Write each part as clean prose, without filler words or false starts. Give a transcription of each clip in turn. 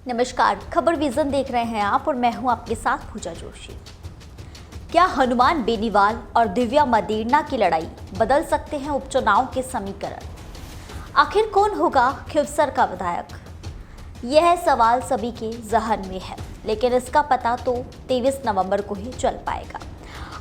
नमस्कार, खबर विजन देख रहे हैं आप और मैं हूं आपके साथ पूजा जोशी। क्या हनुमान बेनीवाल और दिव्या मदेरणा की लड़ाई बदल सकते हैं उपचुनाव के समीकरण? आखिर कौन होगा खिवसर का विधायक? यह सवाल सभी के जहन में है, लेकिन इसका पता तो 23 नवंबर को ही चल पाएगा।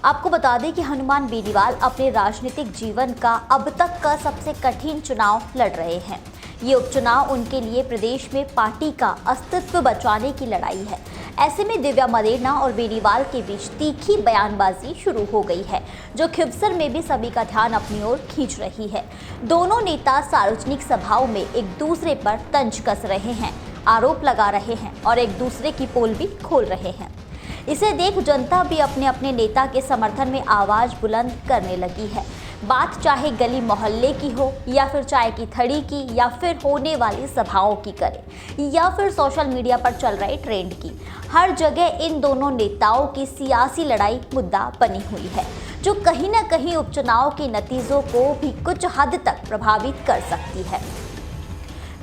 आपको बता दें कि हनुमान बेनीवाल अपने राजनीतिक जीवन का अब तक का सबसे कठिन चुनाव लड़ रहे हैं। ये उपचुनाव उनके लिए प्रदेश में पार्टी का अस्तित्व बचाने की लड़ाई है। ऐसे में दिव्या मदेरणा और बेनीवाल के बीच तीखी बयानबाजी शुरू हो गई है, जो खिवसर में भी सभी का ध्यान अपनी ओर खींच रही है। दोनों नेता सार्वजनिक सभाओं में एक दूसरे पर तंज कस रहे हैं, आरोप लगा रहे हैं और एक दूसरे की पोल भी खोल रहे हैं। इसे देख जनता भी अपने अपने नेता के समर्थन में आवाज बुलंद करने लगी है। बात चाहे गली मोहल्ले की हो या फिर चाय की थड़ी की या फिर होने वाली सभाओं की करे या फिर सोशल मीडिया पर चल रहे ट्रेंड की, हर जगह इन दोनों नेताओं की सियासी लड़ाई मुद्दा बनी हुई है, जो कहीं ना कहीं उपचुनाव के नतीजों को भी कुछ हद तक प्रभावित कर सकती है।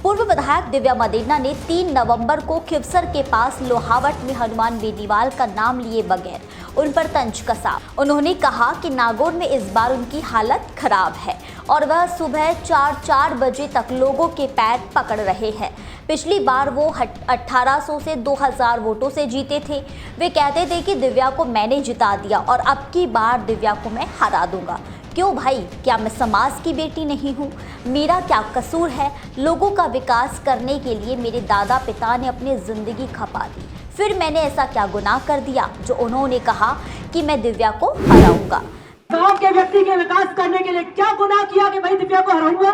पूर्व विधायक दिव्या मदेरणा ने 3 नवंबर को खिवसर के पास लोहावट में हनुमान बेनीवाल का नाम लिए बगैर उन पर तंज कसा। उन्होंने कहा कि नागौर में इस बार उनकी हालत खराब है और वह सुबह 4 बजे तक लोगों के पैर पकड़ रहे हैं। पिछली बार वो 1800 से 2000 वोटों से जीते थे। वे कहते थे कि दिव्या को मैंने जिता दिया और अब की बार दिव्या को मैं हरा दूंगा। क्यों भाई, क्या मैं समाज की बेटी नहीं हूँ? मेरा क्या कसूर है? लोगों का विकास करने के लिए मेरे दादा पिता ने अपनी जिंदगी खपा दी, फिर मैंने ऐसा क्या गुनाह कर दिया जो उन्होंने कहा कि मैं दिव्या को हराऊंगा? गांव के व्यक्ति के विकास करने के लिए क्या गुनाह किया कि भाई दिव्या को हराऊंगा?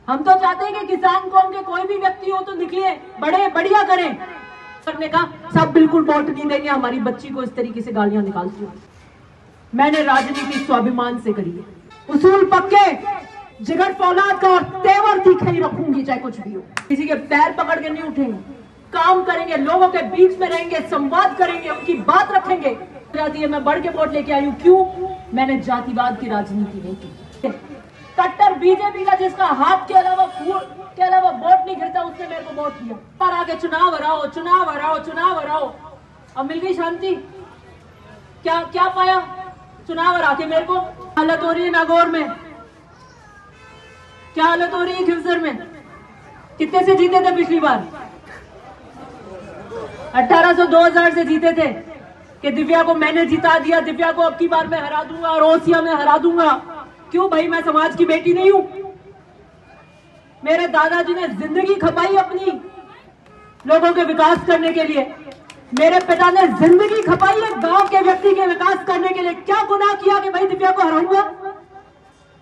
हम तो चाहते हैं कि किसान कौम के कोई भी व्यक्ति हो तो निकले, बड़े बढ़िया करें। करने का सब बिल्कुल वोट नहीं देंगे। हमारी बच्ची को इस तरीके से गालियां निकालती हूँ। मैंने राजनीति स्वाभिमान से करी है। उसूल पक्के, जिगर फौलाद का और तेवर तीखे ही रखूंगी, चाहे कुछ भी हो। किसी के पैर पकड़ के नहीं उठेंगे, काम करेंगे, लोगों के बीच में रहेंगे, संवाद करेंगे, उनकी बात रखेंगे। मैं बढ़ के वोट लेके आई हूँ। क्यों? मैंने जातिवाद की राजनीति नहीं की। कट्टर बीजेपी का जिसका हाथ के अलावा वोट नहीं गिरता, उसने मेरे को वोट दिया। पर आगे चुनाव हराओ, चुनाव हराओ, चुनाव हराओ। अब मिल गई शांति। क्या पाया चुनाव हरा के मेरे को? हालत हो रही है नागौर में, क्या हालत हो रही है खिवसर में? कितने से जीते थे पिछली बार? 1800 2000 से जीते थे कि दिव्या को मैंने जिता दिया, दिव्या को अब की बार मैं हरा दूंगा और ओसिया में हरा दूंगा। क्यों भाई, मैं समाज की बेटी नहीं हूं? मेरे दादाजी ने जिंदगी खपाई अपनी लोगों के विकास करने के लिए। मेरे पिता ने जिंदगी खपाई है गांव के व्यक्ति के विकास करने के लिए। क्या गुनाह किया कि भाई दिव्या को हराऊंगा?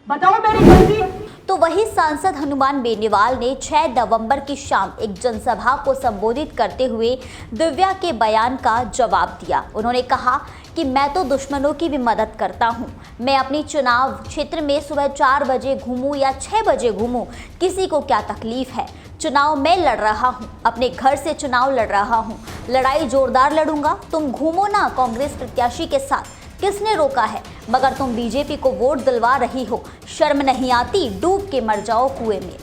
बताओ मेरी गलती। तो वही सांसद हनुमान बेनीवाल ने 6 नवंबर की शाम एक जनसभा को संबोधित करते हुए दिव्या के बयान का जवाब दिया। उन्होंने कहा कि मैं तो दुश्मनों की भी मदद करता हूं। मैं अपनी चुनाव क्षेत्र में सुबह 4 बजे घूमूं या 6 बजे घूमूं, किसी को क्या तकलीफ है? चुनाव मैं लड़ रहा हूं, अपने घर से चुनाव लड़ रहा हूं। लड़ाई जोरदार लड़ूंगा। तुम घूमो ना कांग्रेस प्रत्याशी के साथ, किसने रोका है? मगर तुम बीजेपी को वोट दिलवा रही हो, शर्म नहीं आती? डूब के मर जाओ कुएं में।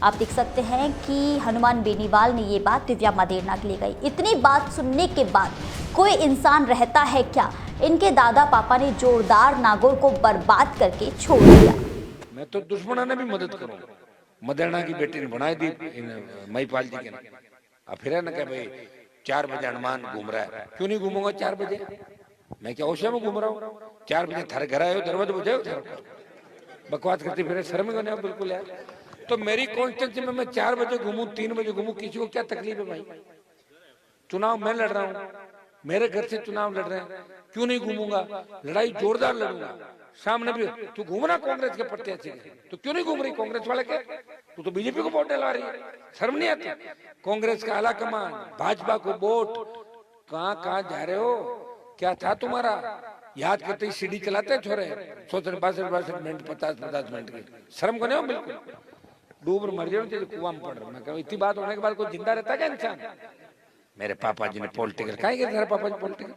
आप देख सकते हैं कि हनुमान बेनीवाल ने ये बात दिव्या मदेरणा के लिए कही। इतनी बात सुनने के बाद कोई इंसान रहता है क्या? इनके दादा पापा ने जोरदार नागौर को बर्बाद करके छोड़ दिया। मैं तो दुश्मनों ने भी मदद करूंगा। मदेरणा की बेटी ने बनाई दी महिपाल जी के। अब फिर ना क्या भाई 4 बजे हनुमान घूम रहा है, क्यों नहीं घूमूंगा 4 बजे? मैं क्या ओशिया में घूम रहा हूँ? 4 बजे थारे घर आए हो, दरवाजे बजाओ, बकवास करती फिर शर्म को नहीं बिल्कुल यार। तो मेरी कॉन्स्टिट्यूंसी में मैं 4 बजे घूमूं, 3 बजे घूमूं, किसी को क्या तकलीफ है भाई? चुनाव मैं लड़ रहा हूँ, मेरे घर से चुनाव लड़ रहे हैं, क्यों नहीं घूमूंगा? लड़ाई जोरदार लड़ूंगा। सामने भी तू घूमना कांग्रेस के प्रत्याशी, तो क्यों नहीं घूम रही कांग्रेस वाले के? तू तो बीजेपी को वोट दिला रही है, शर्म नहीं आती? कांग्रेस का आला कमान, भाजपा को वोट, कहाँ जा रहे हो? क्या था तुम्हारा? याद करते ही सीडी चलाते छोरे, 62 मिनट 50 मिनट की। शर्म को नहीं हो बिल्कुल? डूब मर जाओ कुआं में पड़ रहा। मैं कहूँ इतनी बात होने के बाद कोई जिंदा रहता है क्या इंसान? मेरे पापा जी ने पॉलिटिकल कहीं गए थे? पापा जी पॉलिटिकल,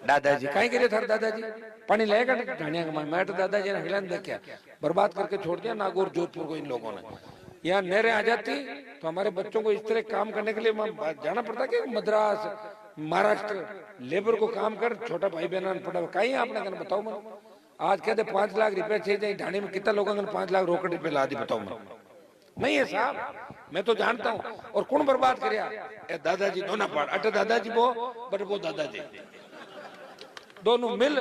दादाजी कहीं गए थे? दादाजी पानी लेगा ढाणिया का मैं तो दादाजी ने हिलन देखा, बर्बाद करके छोड़ दिया नागौर जोधपुर को इन लोगों ने। यहाँ नहरें आ जाती तो हमारे बच्चों को इस तरह काम करने के लिए जाना पड़ता कि मद्रास महाराष्ट्र लेबर को काम कर, छोटा भाई बहन पड़ा कहीं आपने कहना बताओ मैं आज कहते 5 लाख रुपए चाहिए ढाणी में कितना लोगों ने 5 लाख रोकड़ रुपए ला दी बताओ मैं नहीं है साहब, मैं तो जानता हूँ। और कौन बर्बाद कर दादाजी दोना पाड़ अट दादाजी वो बट वो दादाजी दोनों मिल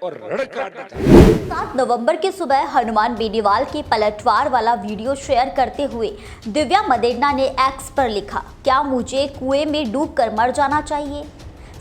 और रड़क काट देते। 7 नवंबर की सुबह हनुमान बेनीवाल की पलटवार वाला वीडियो शेयर करते हुए दिव्या मदेरणा ने एक्स पर लिखा, क्या मुझे कुएं में डूबकर मर जाना चाहिए।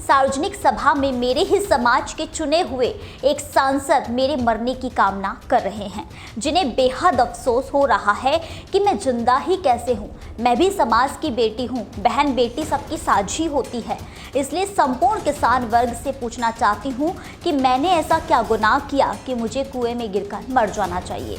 सार्वजनिक सभा में मेरे ही समाज के चुने हुए एक सांसद मेरे मरने की कामना कर रहे हैं, जिन्हें बेहद अफसोस हो रहा है कि मैं जिंदा ही कैसे हूँ। मैं भी समाज की बेटी हूँ, बहन बेटी सबकी साझी होती है। इसलिए संपूर्ण किसान वर्ग से पूछना चाहती हूँ कि मैंने ऐसा क्या गुनाह किया कि मुझे कुएं में गिरकर मर जाना चाहिए।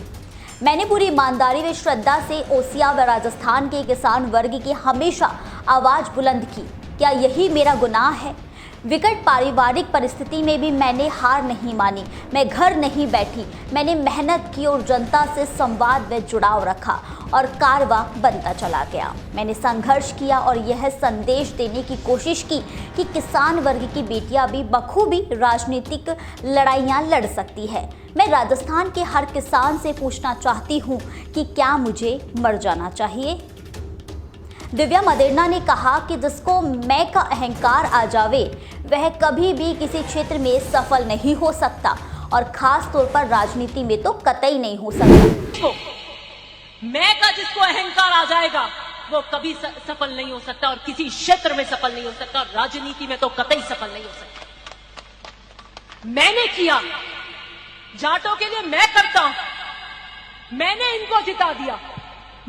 मैंने पूरी ईमानदारी व श्रद्धा से ओसिया व राजस्थान के किसान वर्ग की हमेशा आवाज़ बुलंद की। क्या यही मेरा गुनाह है। विकट पारिवारिक परिस्थिति में भी मैंने हार नहीं मानी, मैं घर नहीं बैठी। मैंने मेहनत की और जनता से संवाद व जुड़ाव रखा और कारवा बनता चला गया। मैंने संघर्ष किया और यह संदेश देने की कोशिश की कि किसान वर्ग की बेटियां भी बखूबी राजनीतिक लड़ाइयां लड़ सकती है। मैं राजस्थान के हर किसान से पूछना चाहती हूं कि क्या मुझे मर जाना चाहिए। दिव्या मदेरणा ने कहा कि जिसको मैं का अहंकार आ जावे वह कभी भी किसी क्षेत्र में सफल नहीं हो सकता और खास तौर पर राजनीति में तो कतई नहीं हो सकता। मैं का जिसको अहंकार आ जाएगा वो कभी सफल नहीं हो सकता और किसी क्षेत्र में सफल नहीं हो सकता और राजनीति में तो कतई सफल नहीं हो सकता। मैंने किया, जाटों के लिए मैं करता हूं। मैंने इनको जिता दिया,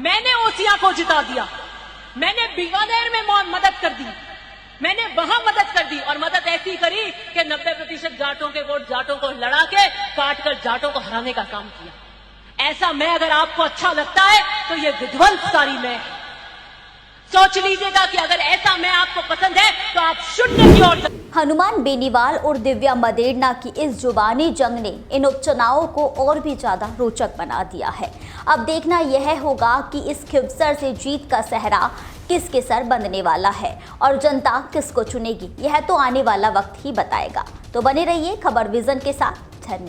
मैंने ओसिया को जिता दिया, मैंने बीकानेर में मदद कर दी, मैंने वहां मदद कर दी और मदद ऐसी करी कि 90% जाटों के वोट जाटों को लड़ा के काट कर जाटों को हराने का काम किया। ऐसा मैं अगर आपको अच्छा लगता है तो ये विध्वंसकारी मैं सोच लीजिएगा कि अगर ऐसा मैं आपको पसंद है तो आप शून्य की ओर। हनुमान बेनीवाल और दिव्या मदेरणा की इस जुबानी जंग ने इन उपचुनावों को और भी ज्यादा रोचक बना दिया है। अब देखना यह होगा कि इस खिवसर से जीत का सहरा किसके सर बंधने वाला है और जनता किसको चुनेगी, यह तो आने वाला वक्त ही बताएगा। तो बने रहिए खबर विजन के साथ। धन्यवाद।